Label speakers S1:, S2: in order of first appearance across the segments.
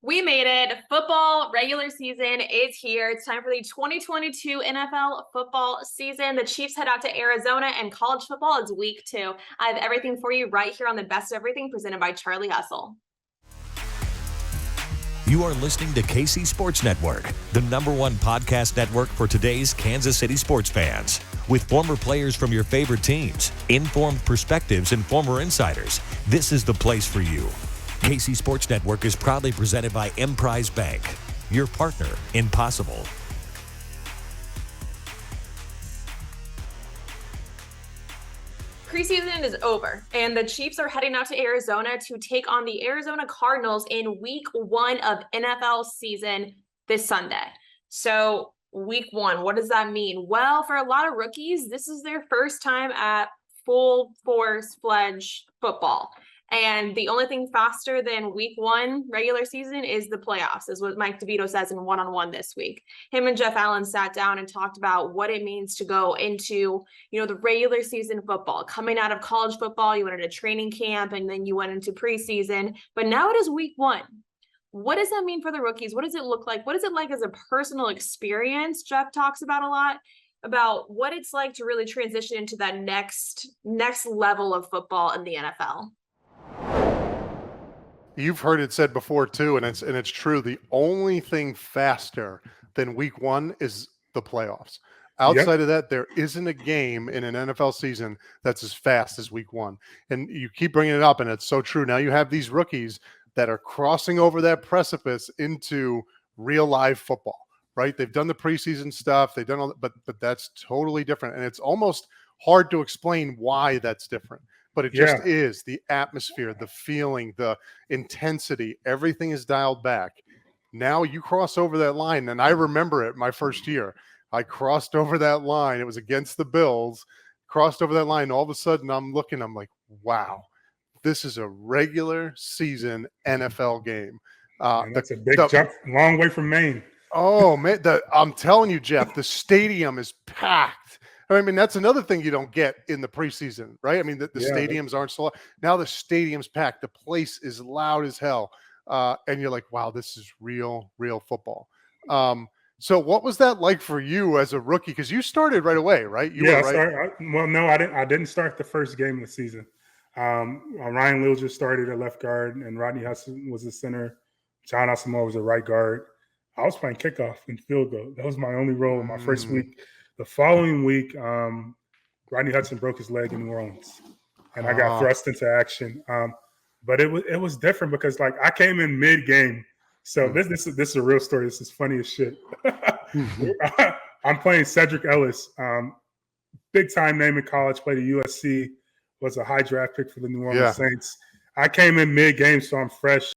S1: We made it. Football regular season is here. It's time for the 2022 NFL football season. The Chiefs head out to Arizona, and college football is week 2. I have everything for you right here on the Best of Everything presented by Charlie Hustle.
S2: You are listening to KC Sports Network, the #1 podcast network for today's Kansas City sports fans. With former players from your favorite teams, informed perspectives, and former insiders, this is the place for you. KC Sports Network is proudly presented by Emprise Bank, your partner in possible.
S1: Preseason is over, and the Chiefs are heading out to Arizona to take on the Arizona Cardinals in week 1 of NFL season this Sunday. So week 1, what does that mean? Well, for a lot of rookies, this is their first time at full force-fledged football. And the only thing faster than week 1 regular season is the playoffs, is what Mike DeVito says in one-on-one this week. Him and Jeff Allen sat down and talked about what it means to go into, the regular season football. Coming out of college football, you went into training camp and then you went into preseason, but now it is week 1. What does that mean for the rookies? What does it look like? What is it like as a personal experience? Jeff talks about a lot about what it's like to really transition into that next level of football in the NFL.
S3: You've heard it said before too, and it's true. The only thing faster than week 1 is the playoffs. Outside of that, there isn't a game in an NFL season that's as fast as week 1. And you keep bringing it up, and it's so true. Now you have these rookies that are crossing over that precipice into real live football, right? They've done the preseason stuff. They've done all that, but that's totally different. And it's almost hard to explain why that's different. But it just is the atmosphere, the feeling, the intensity, everything is dialed back. Now you cross over that line, and I remember it my first year. I crossed over that line. It was against the Bills, crossed over that line. All of a sudden, I'm like, wow, this is a regular season NFL game.
S4: That's a big jump, long way from Maine.
S3: Oh, man, I'm telling you, Jeff, the stadium is packed. I mean, that's another thing you don't get in the preseason, right? I mean, the stadiums aren't so loud. Now the stadium's packed. The place is loud as hell. And you're like, wow, this is real football. So what was that like for you as a rookie? Because you started right away, right?
S4: I didn't start the first game of the season. Ryan Lilja started at left guard, and Rodney Hudson was the center. John Asamoah was a right guard. I was playing kickoff and field goal. That was my only role in my first week. The following week, Rodney Hudson broke his leg in New Orleans, and I got thrust into action. But it was different because I came in mid game. So this is a real story. This is funny as shit. I'm playing Cedric Ellis, big time name in college. Played at USC, was a high draft pick for the New Orleans Saints. I came in mid game, so I'm fresh.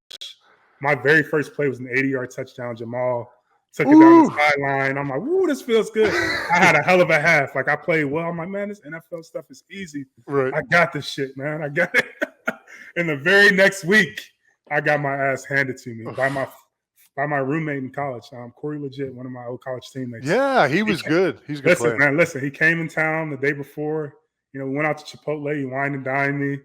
S4: My very first play was an 80-yard touchdown. Jamal took it down the sideline. I'm like, "Ooh, this feels good." I had a hell of a half. I played well. I'm like, "Man, this NFL stuff is easy.
S3: Right.
S4: I got this shit, man. I got it." And the very next week, I got my ass handed to me by my roommate in college, Corey Legit, one of my old college teammates.
S3: Yeah, he was good. He's a good player.
S4: Man, listen, he came in town the day before. We went out to Chipotle. He wined and dined me.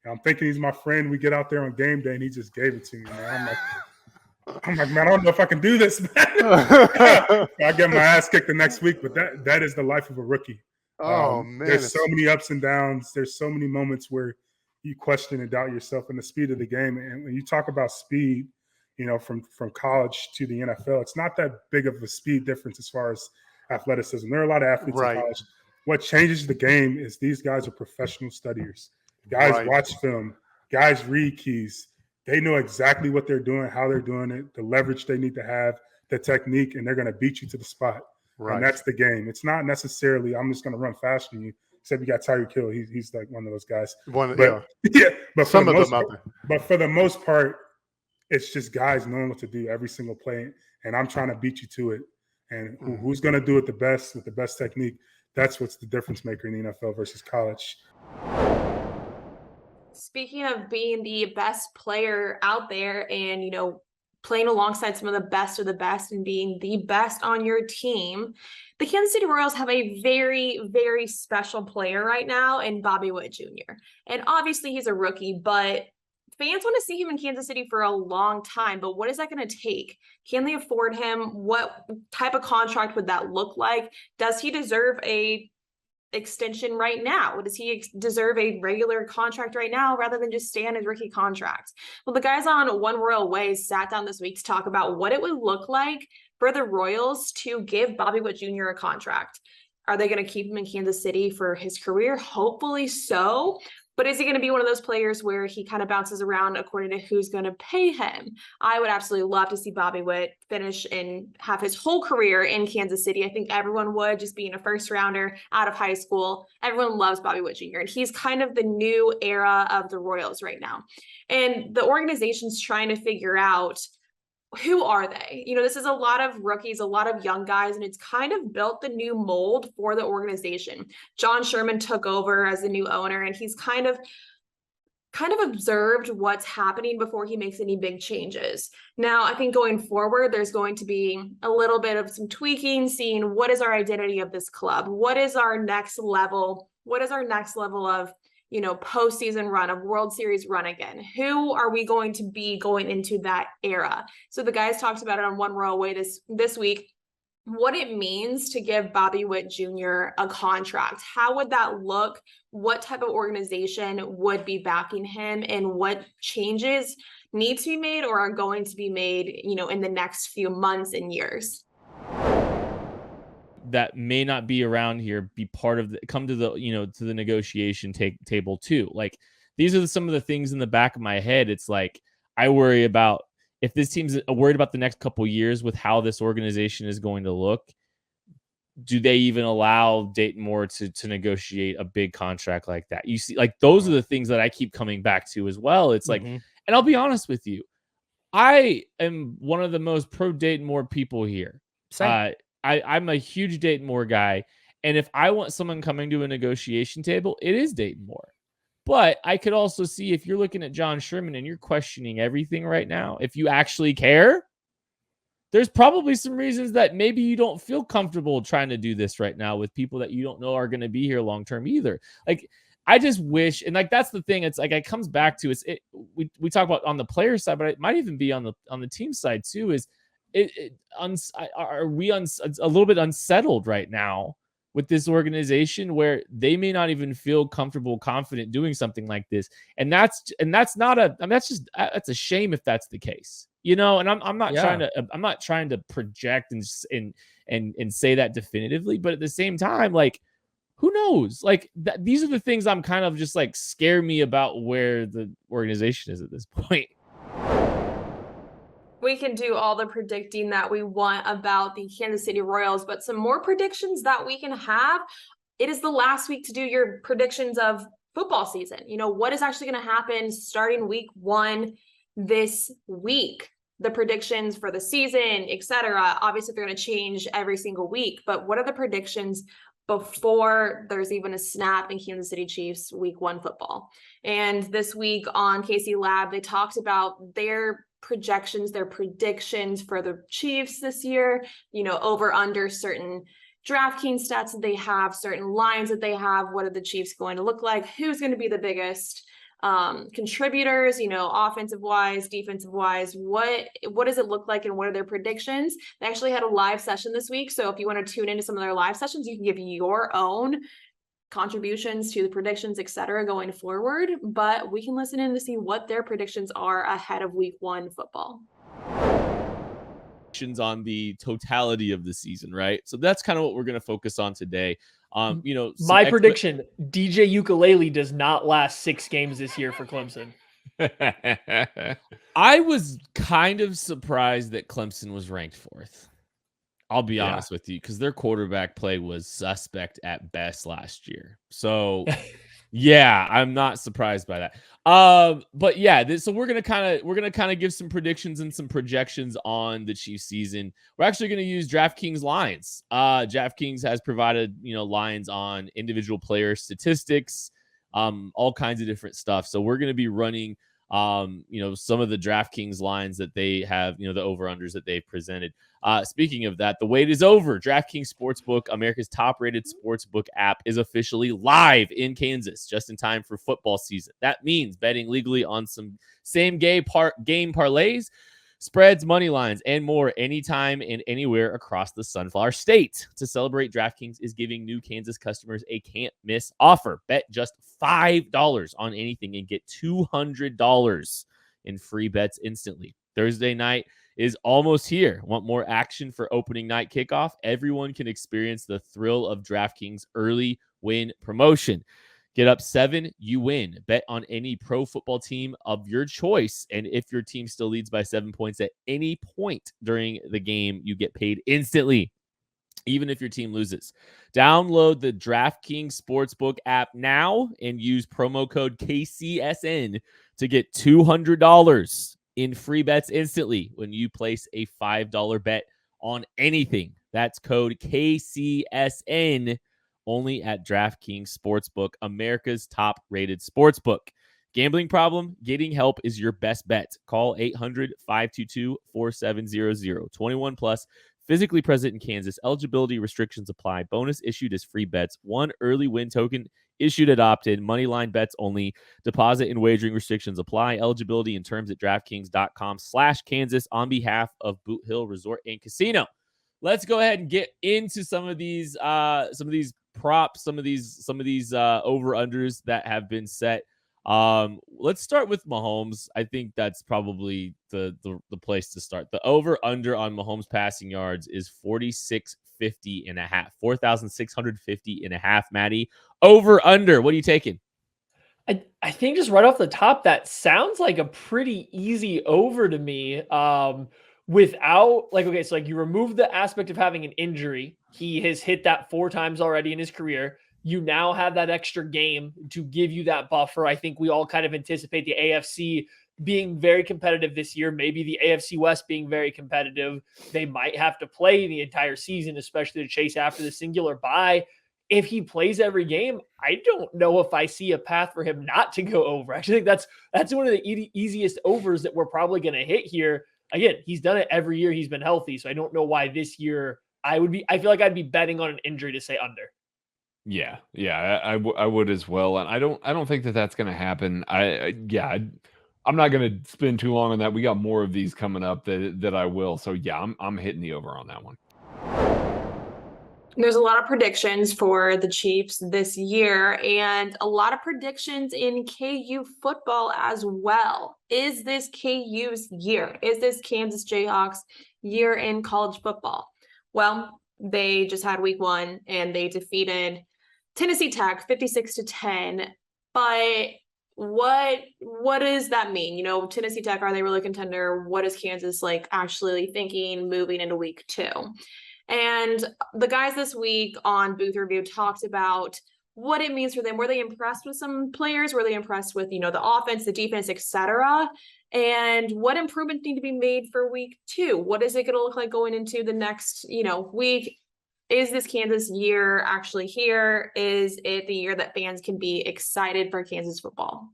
S4: I'm thinking he's my friend. We get out there on game day, and he just gave it to me, man. I'm like, man, I don't know if I can do this, man. I get my ass kicked the next week, but that is the life of a rookie.
S3: Oh, man.
S4: There's so many ups and downs. There's so many moments where you question and doubt yourself and the speed of the game. And when you talk about speed, from college to the NFL, it's not that big of a speed difference as far as athleticism. There are a lot of athletes in college. What changes the game is these guys are professional studiers. Guys watch film. Guys read keys. They know exactly what they're doing, how they're doing it, the leverage they need to have, the technique, and they're going to beat you to the spot. Right. And that's the game. It's not necessarily I'm just going to run faster than you. Except you got Tyreek Hill. He's like one of those guys.
S3: But
S4: some of them out there. But for the most part, it's just guys knowing what to do every single play, and I'm trying to beat you to it. And who's going to do it the best with the best technique? That's what's the difference maker in the NFL versus college.
S1: Speaking of being the best player out there and, playing alongside some of the best and being the best on your team, the Kansas City Royals have a very, very special player right now in Bobby Witt Jr. And obviously he's a rookie, but fans want to see him in Kansas City for a long time, but what is that going to take? Can they afford him? What type of contract would that look like? Does he deserve a extension right now? Does he deserve a regular contract right now rather than just stay on his rookie contract? Well, the guys on One Royal Way sat down this week to talk about what it would look like for the Royals to give Bobby Witt Jr. a contract. Are they going to keep him in Kansas City for his career? Hopefully so. But is he going to be one of those players where he kind of bounces around according to who's going to pay him? I would absolutely love to see Bobby Witt finish and have his whole career in Kansas City. I think everyone would, just being a first rounder out of high school. Everyone loves Bobby Witt Jr. And he's kind of the new era of the Royals right now. And the organization's trying to figure out, who are they? This is a lot of rookies, a lot of young guys, and it's kind of built the new mold for the organization. John Sherman took over as the new owner, and he's kind of observed what's happening before he makes any big changes. Now, I think going forward, there's going to be a little bit of some tweaking, seeing what is our identity of this club? What is our next level? What is our next level of postseason run, of World Series run again? Who are we going to be going into that era? So the guys talked about it on One Royal Way this week, what it means to give Bobby Witt Jr. a contract. How would that look? What type of organization would be backing him, and what changes need to be made or are going to be made, in the next few months and years?
S5: That may not be around here, be part of come to the, to the negotiation table too. Like, these are some of the things in the back of my head. It's like, I worry about if this team's worried about the next couple years with how this organization is going to look. Do they even allow Dayton Moore to negotiate a big contract like that? You see, like, those are the things that I keep coming back to as well. It's like, and I'll be honest with you, I am one of the most pro Dayton Moore people here. Same. I'm a huge Dayton Moore guy. And if I want someone coming to a negotiation table, it is Dayton Moore. But I could also see, if you're looking at John Sherman and you're questioning everything right now, if you actually care, there's probably some reasons that maybe you don't feel comfortable trying to do this right now with people that you don't know are going to be here long term either. Like, I just wish, and like, that's the thing. It's like, it comes back to we talk about on the player side, but it might even be on the team side too. Are we a little bit unsettled right now with this organization where they may not even feel comfortable, confident doing something like this? And that's a shame if that's the case, and I'm not trying to project and say that definitively, but at the same time, like, who knows? Like, these are the things I'm kind of just like, scare me about where the organization is at this point.
S1: We can do all the predicting that we want about the Kansas City Royals, but some more predictions that we can have. It is the last week to do your predictions of football season. What is actually going to happen starting week 1 this week? The predictions for the season, etc. Obviously, they're going to change every single week, but what are the predictions before there's even a snap in Kansas City Chiefs week 1 football? And this week on KC Lab, they talked about their projections, their predictions for the Chiefs this year, over under certain DraftKings stats that they have, certain lines that they have. What are the Chiefs going to look like? Who's going to be the biggest contributors, offensive wise, defensive wise? What does it look like, and what are their predictions? They actually had a live session this week, so if you want to tune into some of their live sessions, you can give your own contributions to the predictions, etc., going forward. But we can listen in to see what their predictions are ahead of week 1 football.
S5: On the totality of the season, right? So that's kind of what we're going to focus on today.
S6: My prediction: DJ Ukulele does not last 6 games this year for Clemson.
S5: I was kind of surprised that Clemson was ranked 4th. I'll be honest with you, because their quarterback play was suspect at best last year. So, yeah, I'm not surprised by that. But yeah, so we're gonna kind of give some predictions and some projections on the Chiefs season. We're actually gonna use DraftKings lines. DraftKings has provided lines on individual player statistics, all kinds of different stuff. So we're gonna be running some of the DraftKings lines that they have, the over-unders that they've presented. Speaking of that, the wait is over. DraftKings Sportsbook, America's top-rated sportsbook app, is officially live in Kansas just in time for football season. That means betting legally on some same-game parlays, spreads, money lines, and more anytime and anywhere across the Sunflower State. To celebrate, DraftKings is giving new Kansas customers a can't-miss offer. Bet just $5 on anything and get $200 in free bets instantly. Thursday night is almost here. Want more action for opening night kickoff? Everyone can experience the thrill of DraftKings early win promotion. Get up 7, you win. Bet on any pro football team of your choice. And if your team still leads by 7 points at any point during the game, you get paid instantly, even if your team loses. Download the DraftKings Sportsbook app now and use promo code KCSN to get $200 in free bets instantly when you place a $5 bet on anything. That's code KCSN. Only at DraftKings Sportsbook, America's top-rated sportsbook. Gambling problem? Getting help is your best bet. Call 800-522-4700. 21 plus. Physically present in Kansas. Eligibility restrictions apply. Bonus issued as free bets. 1 early win token issued at opt-in. Moneyline bets only. Deposit and wagering restrictions apply. Eligibility and terms at DraftKings.com/Kansas on behalf of Boot Hill Resort and Casino. Let's go ahead and get into some of these props, some of these over-unders that have been set. Let's start with Mahomes. I think that's probably the place to start. The over-under on Mahomes passing yards is 4,650.5. Maddie. Over-under. What are you taking?
S6: I think just right off the top, that sounds like a pretty easy over to me. Without so you remove the aspect of having an injury. He has hit that 4 times already in his career. You now have that extra game to give you that buffer. I think we all kind of anticipate the AFC being very competitive this year, maybe the AFC West being very competitive. They might have to play the entire season, especially to chase after the singular bye. If he plays every game, I don't know if I see a path for him not to go over. I actually think that's one of the easiest overs that we're probably going to hit here. Again, he's done it every year he's been healthy, so I don't know why this year I feel like I'd be betting on an injury to say under.
S7: Yeah, I would as well, and I don't think that's going to happen. I'm not going to spend too long on that. We got more of these coming up that I will. So yeah, I'm hitting the over on that one.
S1: There's a lot of predictions for the Chiefs this year and a lot of predictions in KU football as well. Is this KU's year? Is this Kansas Jayhawks year in college football? Well, they just had week 1 and they defeated Tennessee Tech 56-10. But what does that mean? Tennessee Tech, are they really contender? What is Kansas actually thinking moving into week 2? And the guys this week on Booth Review talked about what it means for them. Were they impressed with some players? Were they impressed with, the offense, the defense, etc.? And what improvements need to be made for week 2? What is it going to look like going into the next, week? Is this Kansas year actually here? Is it the year that fans can be excited for Kansas football?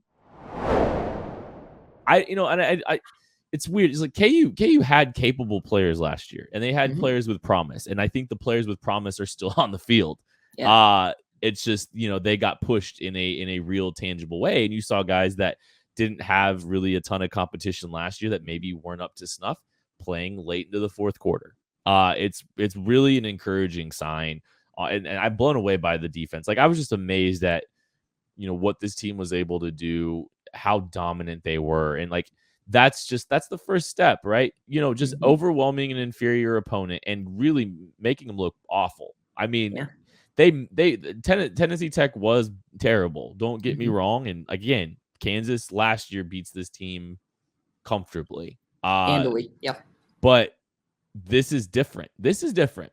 S5: It's weird. It's like KU had capable players last year, and they had players with promise. And I think the players with promise are still on the field. Yeah. It's just, they got pushed in a real tangible way. And you saw guys that didn't have really a ton of competition last year that maybe weren't up to snuff playing late into the fourth quarter. It's really an encouraging sign. And I'm blown away by the defense. I was just amazed at, what this team was able to do, how dominant they were. And that's the first step, right? Just overwhelming an inferior opponent and really making them look awful. I mean, Tennessee Tech was terrible. Don't get me wrong. And again, Kansas last year beats this team comfortably.
S8: Handily, yeah.
S5: But this is different.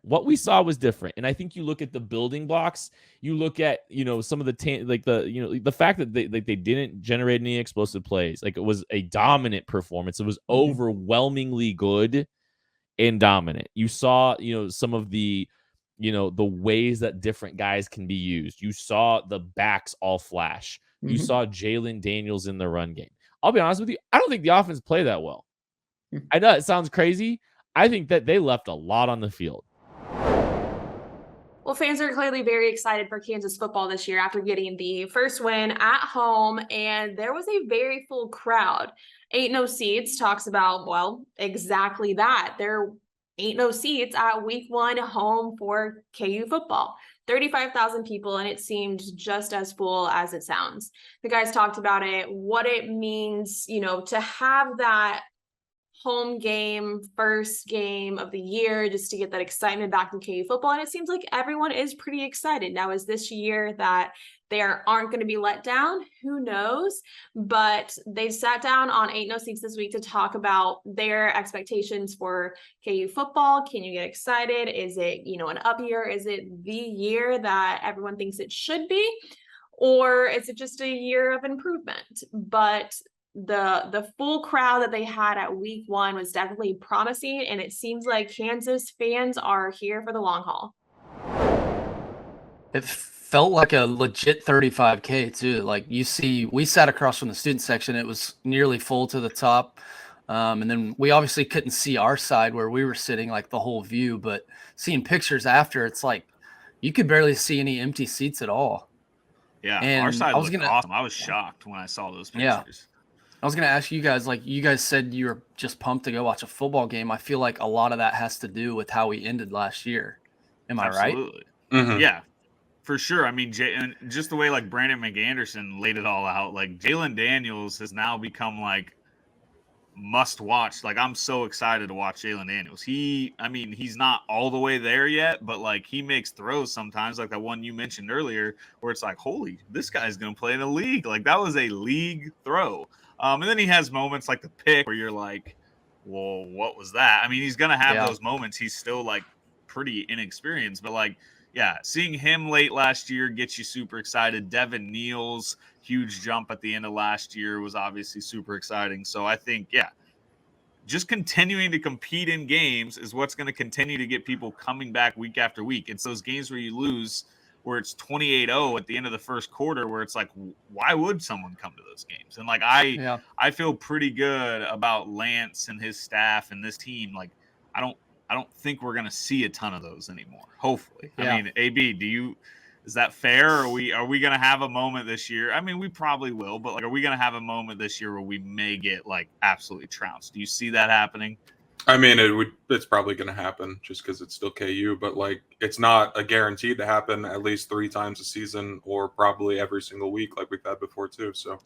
S5: What we saw was different. And I think you look at the building blocks, you look at, some of the the fact that they didn't generate any explosive plays. It was a dominant performance. It was overwhelmingly good and dominant. You saw, some of the, the ways that different guys can be used. You saw the backs all flash. You saw Jalen Daniels in the run game. I'll be honest with you, I don't think the offense played that well. I know it sounds crazy. I think that they left a lot on the field.
S1: Well, fans are clearly very excited for Kansas football this year after getting the first win at home, and there was a very full crowd. Ain't No Seats talks about, well, exactly that. There ain't no seats at week 1 home for KU football. 35,000 people, and it seemed just as full as it sounds. The guys talked about it, what it means, to have that home game, first game of the year, just to get that excitement back in KU football. And it seems like everyone is pretty excited. Now, is this year that they aren't going to be let down? Who knows? But they sat down on Ain't No Seats this week to talk about their expectations for KU football. Can you get excited? Is it, an up year? Is it the year that everyone thinks it should be? Or is it just a year of improvement? But the full crowd that they had at week 1 was definitely promising, and it seems like Kansas fans are here for the long haul.
S8: It felt like a legit 35K too. Like we sat across from the student section. It was nearly full to the top. And then we obviously couldn't see our side where we were sitting, like the whole view, but seeing pictures after, it's like you could barely see any empty seats at all.
S9: Yeah,
S8: and
S9: our side looked awesome. I was shocked when I saw those pictures.
S8: Yeah. I was going to ask you guys, like you guys said you were just pumped to go watch a football game. I feel like a lot of that has to do with how we ended last year. Am I right?
S9: Absolutely. Mm-hmm. Yeah, for sure. I mean, and just the way like Brandon McAnderson laid it all out, like Jalen Daniels has now become like must watch. Like I'm so excited to watch Jalen Daniels. He's not all the way there yet, but like he makes throws sometimes, like that one you mentioned earlier, where it's like, holy, this guy's going to play in a league. Like that was a league throw. And then he has moments like the pick where you're like, well, what was that? I mean, he's going to have those moments. He's still like pretty inexperienced, but like, yeah, seeing him late last year gets you super excited. Devin Neal's huge jump at the end of last year was obviously super exciting. So I think, just continuing to compete in games is what's going to continue to get people coming back week after week. It's those games where you lose, where it's 28-0 at the end of the first quarter, where it's like, why would someone come to those games? And like, I feel pretty good about Lance and his staff and this team. Like, I don't think we're going to see a ton of those anymore. Hopefully. I mean, AB, is that fair? Are we going to have a moment this year? I mean, we probably will, but like, are we going to have a moment this year where we may get like absolutely trounced? Do you see that happening?
S10: I mean, it's probably going to happen just because it's still KU, but like it's not a guaranteed to happen at least 3 times a season or probably every single week like we've had before too. So,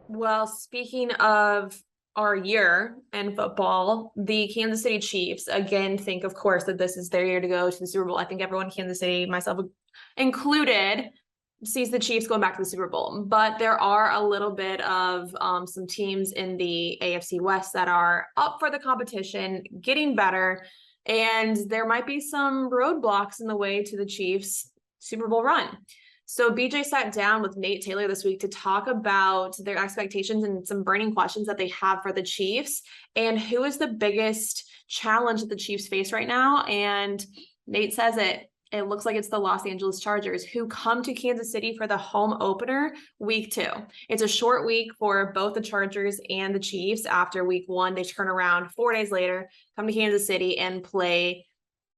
S1: well, speaking of our year in football, the Kansas City Chiefs again think, of course, that this is their year to go to the Super Bowl. I think everyone in Kansas City, myself included, sees the Chiefs going back to the Super Bowl, but there are a little bit of some teams in the AFC West that are up for the competition, getting better, and there might be some roadblocks in the way to the Chiefs' Super Bowl run. So BJ sat down with Nate Taylor this week to talk about their expectations and some burning questions that they have for the Chiefs and who is the biggest challenge that the Chiefs face right now. And Nate says it looks like it's the Los Angeles Chargers, who come to Kansas City for the home opener week 2. It's a short week for both the Chargers and the Chiefs. After week 1, they turn around 4 days later, come to Kansas City and play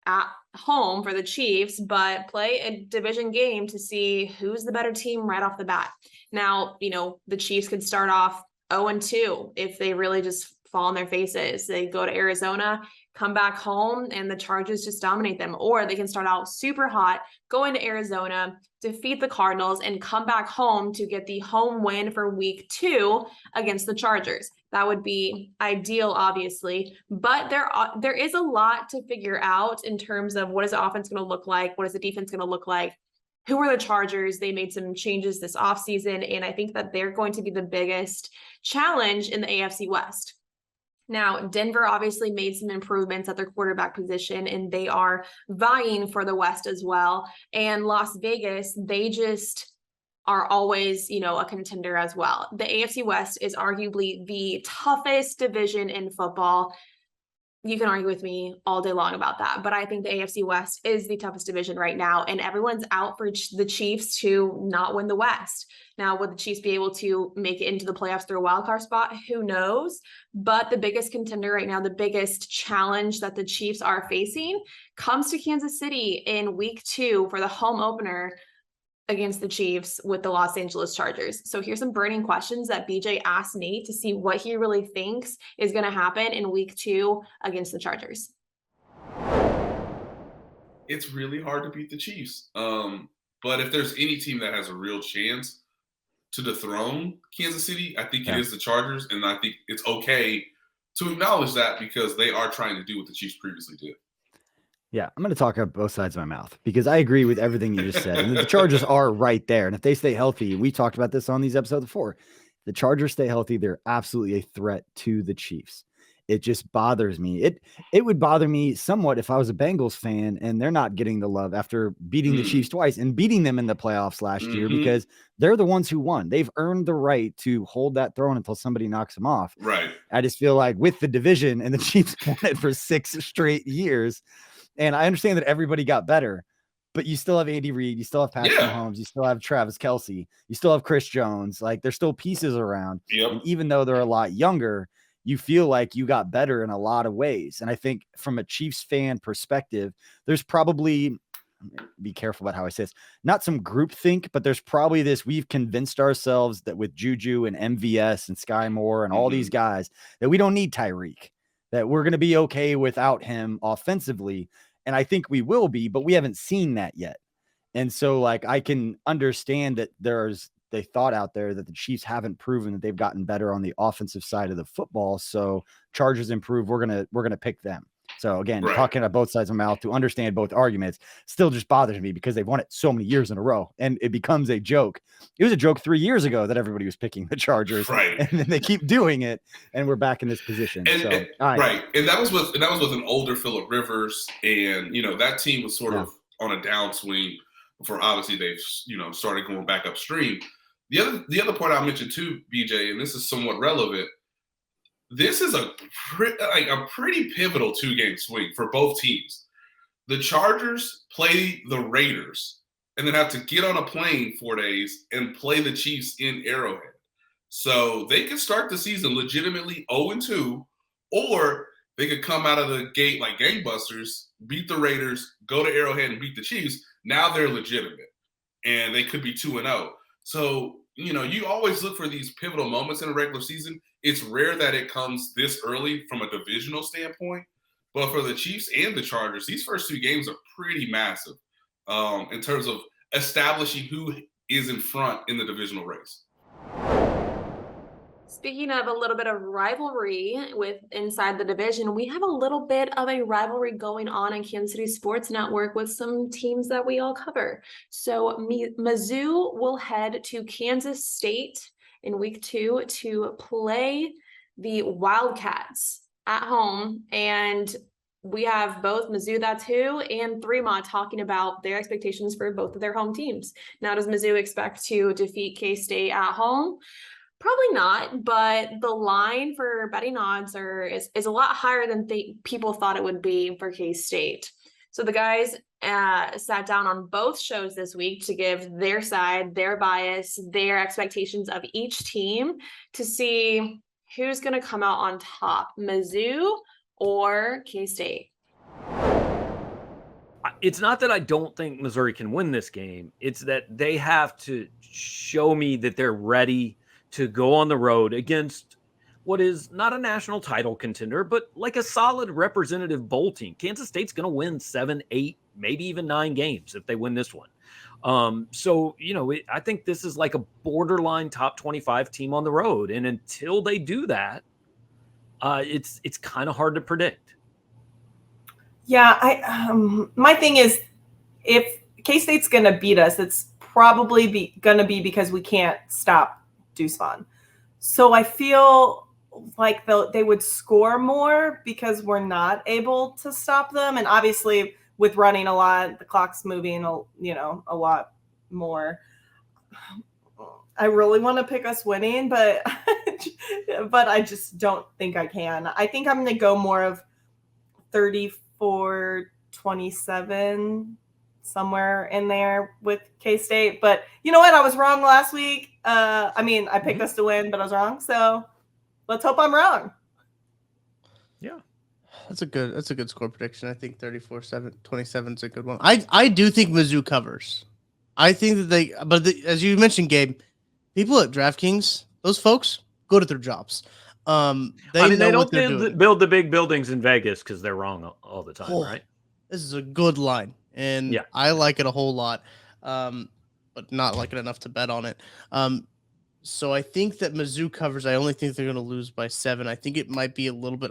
S1: at home for the Chiefs, but play a division game to see who's the better team right off the bat. Now, the Chiefs could start off 0-2 if they really just fall on their faces. They go to Arizona, come back home, and the Chargers just dominate them. Or they can start out super hot, go into Arizona, defeat the Cardinals, and come back home to get the home win for week 2 against the Chargers. That would be ideal, obviously, but there is a lot to figure out in terms of what is the offense going to look like, what is the defense going to look like, who are the Chargers. They made some changes this offseason, and I think that they're going to be the biggest challenge in the AFC West. Now, Denver obviously made some improvements at their quarterback position, and they are vying for the West as well. And Las Vegas, they just are always, a contender as well. The AFC West is arguably the toughest division in football. you can argue with me all day long about that, but I think the AFC West is the toughest division right now, and everyone's out for the Chiefs to not win the West. Now, would the Chiefs be able to make it into the playoffs through a wild card spot? Who knows? But the biggest contender right now, the biggest challenge that the Chiefs are facing comes to Kansas City in week 2 for the home opener against the Chiefs with the Los Angeles Chargers. So here's some burning questions that BJ asked Nate to see what he really thinks is going to happen in week 2 against the Chargers.
S11: It's really hard to beat the Chiefs. But if there's any team that has a real chance to dethrone Kansas City, I think it is the Chargers. And I think it's okay to acknowledge that because they are trying to do what the Chiefs previously did.
S12: Yeah, I'm going to talk out both sides of my mouth because I agree with everything you just said. And the Chargers are right there. And if they stay healthy, we talked about this on these episodes before. The Chargers stay healthy, they're absolutely a threat to the Chiefs. It just bothers me. It would bother me somewhat if I was a Bengals fan and they're not getting the love after beating the Chiefs twice and beating them in the playoffs last year because they're the ones who won. They've earned the right to hold that throne until somebody knocks them off.
S11: Right.
S12: I just feel like with the division and the Chiefs won it for 6 straight years. And I understand that everybody got better, but you still have Andy Reid, you still have Patrick Mahomes, you still have Travis Kelce, you still have Chris Jones. Like there's still pieces around. And even though they're a lot younger, you feel like you got better in a lot of ways. And I think from a Chiefs fan perspective, there's probably, be careful about how I say this, not some group think, but there's probably this, we've convinced ourselves that with Juju and MVS and Sky Moore and all these guys that we don't need Tyreek, that we're going to be okay without him offensively. And I think we will be, but we haven't seen that yet. And so like, I can understand that they thought out there that the Chiefs haven't proven that they've gotten better on the offensive side of the football. So Chargers improve. We're going to pick them. So again, talking about both sides of my mouth to understand both arguments still just bothers me because they've won it so many years in a row and it becomes a joke. It was a joke 3 years ago that everybody was picking the Chargers, and then they keep doing it, and we're back in this position.
S11: And that was with an older Phillip Rivers, and that team was sort of on a downswing before obviously they've started going back upstream. The other point I mentioned too, BJ, and this is somewhat relevant. This is a pretty pivotal 2-game swing for both teams. The Chargers play the Raiders and then have to get on a plane 4 days and play the Chiefs in Arrowhead. So they could start the season legitimately 0-2, or they could come out of the gate like gangbusters, beat the Raiders, go to Arrowhead and beat the Chiefs. Now they're legitimate, and they could be 2-0. So, you always look for these pivotal moments in a regular season. It's rare that it comes this early from a divisional standpoint. But for the Chiefs and the Chargers, these first 2 games are pretty massive in terms of establishing who is in front in the divisional race.
S1: Speaking of a little bit of rivalry with inside the division, we have a little bit of a rivalry going on in Kansas City Sports Network with some teams that we all cover. So Mizzou will head to Kansas State in week 2 to play the Wildcats at home. And we have both Mizzou, that's who, and Fremont talking about their expectations for both of their home teams. Now, does Mizzou expect to defeat K-State at home? Probably not, but the line for betting odds is a lot higher than people thought it would be for K-State. So the guys sat down on both shows this week to give their side, their bias, their expectations of each team to see who's going to come out on top, Mizzou or K-State.
S13: It's not that I don't think Missouri can win this game. It's that they have to show me that they're ready to go on the road against what is not a national title contender, but like a solid representative bowl team. Kansas State's going to win 7, 8, maybe even 9 games if they win this one. I think this is like a borderline top 25 team on the road. And until they do that, it's kind of hard to predict.
S14: Yeah, my thing is, if K-State's going to beat us, it's probably going to be because we can't stop Deuce Vaughn. So I feel like they would score more because we're not able to stop them. And obviously with running a lot, the clock's moving, a lot more. I really want to pick us winning, but I just don't think I can. I think I'm going to go more of 34-27, somewhere in there with K-State. But you know what? I was wrong last week. I picked us to win, but I was wrong. So let's hope I'm wrong.
S13: Yeah.
S15: That's a good score prediction. I think 34-27 is a good one. I do think Mizzou covers. I think that as you mentioned, Gabe, people at DraftKings, those folks, go to their jobs. They don't
S13: build the big buildings in Vegas because they're wrong all the time, right?
S15: This is a good line, and I like it a whole lot, but not like it enough to bet on it. So I think that Mizzou covers. I only think they're going to lose by 7. I think it might be a little bit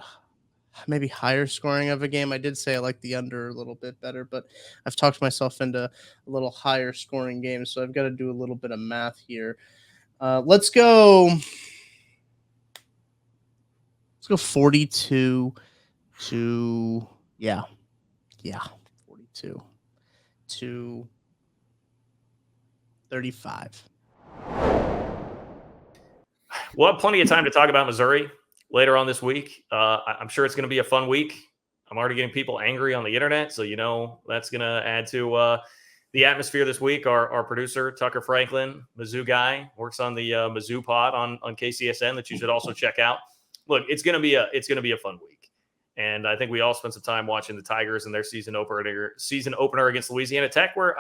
S15: maybe higher scoring of a game. I did say I like the under a little bit better, but I've talked myself into a little higher scoring game, so I've got to do a little bit of math here. Let's go 42 to 42 to 35.
S16: We'll have plenty of time to talk about Missouri later on this week. I'm sure it's going to be a fun week. I'm already getting people angry on the internet, so that's going to add to the atmosphere this week. Our producer, Tucker Franklin, Mizzou guy, works on the Mizzou pod on KCSN that you should also check out. Look, it's going to be a fun week, and I think we all spent some time watching the Tigers and their season opener against Louisiana Tech, where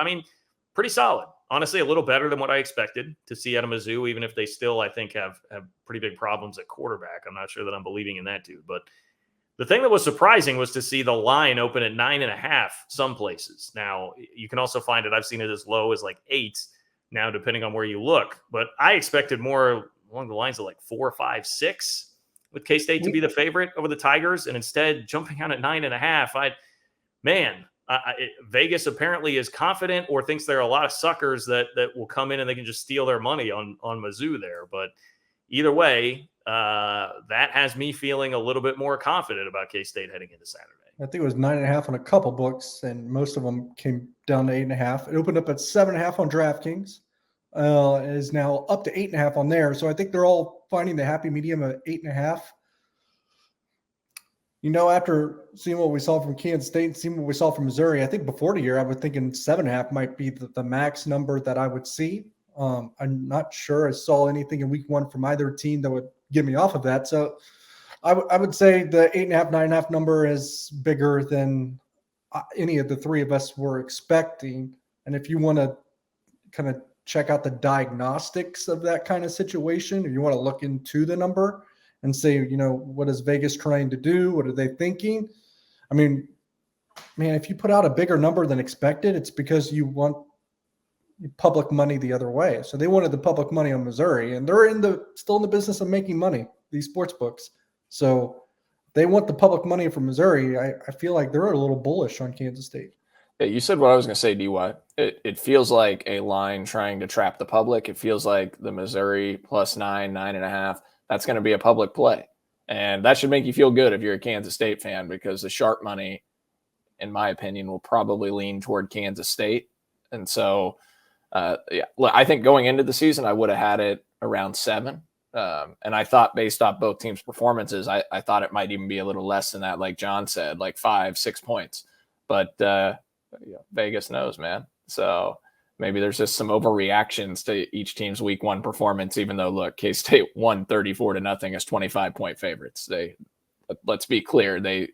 S16: pretty solid. Honestly, a little better than what I expected to see out of Mizzou, even if they still, I think, have pretty big problems at quarterback. I'm not sure that I'm believing in that dude. But the thing that was surprising was to see the line open at 9.5 some places. Now, you can also find it. I've seen it as low as like 8 now, depending on where you look. But I expected more along the lines of like 4, 5, 6 with K-State to be the favorite over the Tigers. And instead, jumping out at 9.5, Vegas apparently is confident or thinks there are a lot of suckers that will come in and they can just steal their money on Mizzou there. But either way, that has me feeling a little bit more confident about K-State heading into Saturday.
S17: I think it was 9.5 on a couple books, and most of them came down to 8.5. It opened up at 7.5 on DraftKings. It is now up to 8.5 on there. So I think they're all finding the happy medium at 8.5. After seeing what we saw from Kansas State and seeing what we saw from Missouri, I think before the year, I was thinking 7.5 might be the max number that I would see. I'm not sure I saw anything in week 1 from either team that would get me off of that. So I would say the 8.5, 9.5 number is bigger than any of the three of us were expecting. And if you want to kind of check out the diagnostics of that kind of situation, or you want to look into the number and say, what is Vegas trying to do? What are they thinking? I mean, man, if you put out a bigger number than expected, it's because you want public money the other way. So they wanted the public money on Missouri, and they're still in the business of making money, these sports books. So they want the public money from Missouri. I feel like they're a little bullish on Kansas State.
S18: Yeah, you said what I was going to say, DY. It feels like a line trying to trap the public. It feels like the Missouri plus 9.5. That's going to be a public play. And that should make you feel good if you're a Kansas State fan, because the sharp money, in my opinion, will probably lean toward Kansas State. And so, I think going into the season, I would have had it around 7. And I thought based off both teams' performances, I thought it might even be a little less than that, like John said, like 5, 6 points. But Vegas knows, man. So maybe there's just some overreactions to each team's week 1 performance, even though, look, K-State won 34-0 as 25-point favorites. Let's be clear, they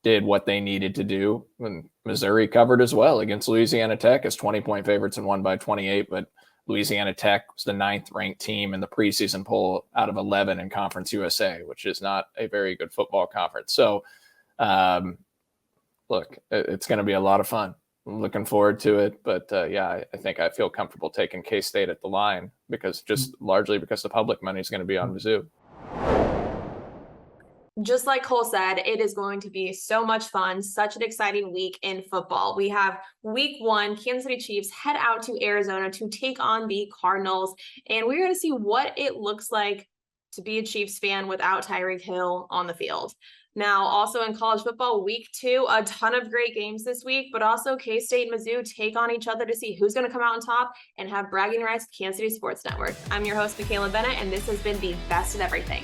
S18: did what they needed to do. And Missouri covered as well against Louisiana Tech as 20-point favorites and won by 28. But Louisiana Tech was the 9th ranked team in the preseason poll out of 11 in Conference USA, which is not a very good football conference. So, look, it's going to be a lot of fun. I'm looking forward to it. But I think I feel comfortable taking K-State at the line, because largely because the public money is going to be on Mizzou.
S1: Just like Cole said, it is going to be so much fun, such an exciting week in football. We have week 1, Kansas City Chiefs head out to Arizona to take on the Cardinals, and we're going to see what it looks like to be a Chiefs fan without Tyreek Hill on the field. Now, also in college football, week 2, a ton of great games this week, but also K-State and Mizzou take on each other to see who's going to come out on top and have bragging rights to Kansas City Sports Network. I'm your host, Michaela Bennett, and this has been the Best of Everything.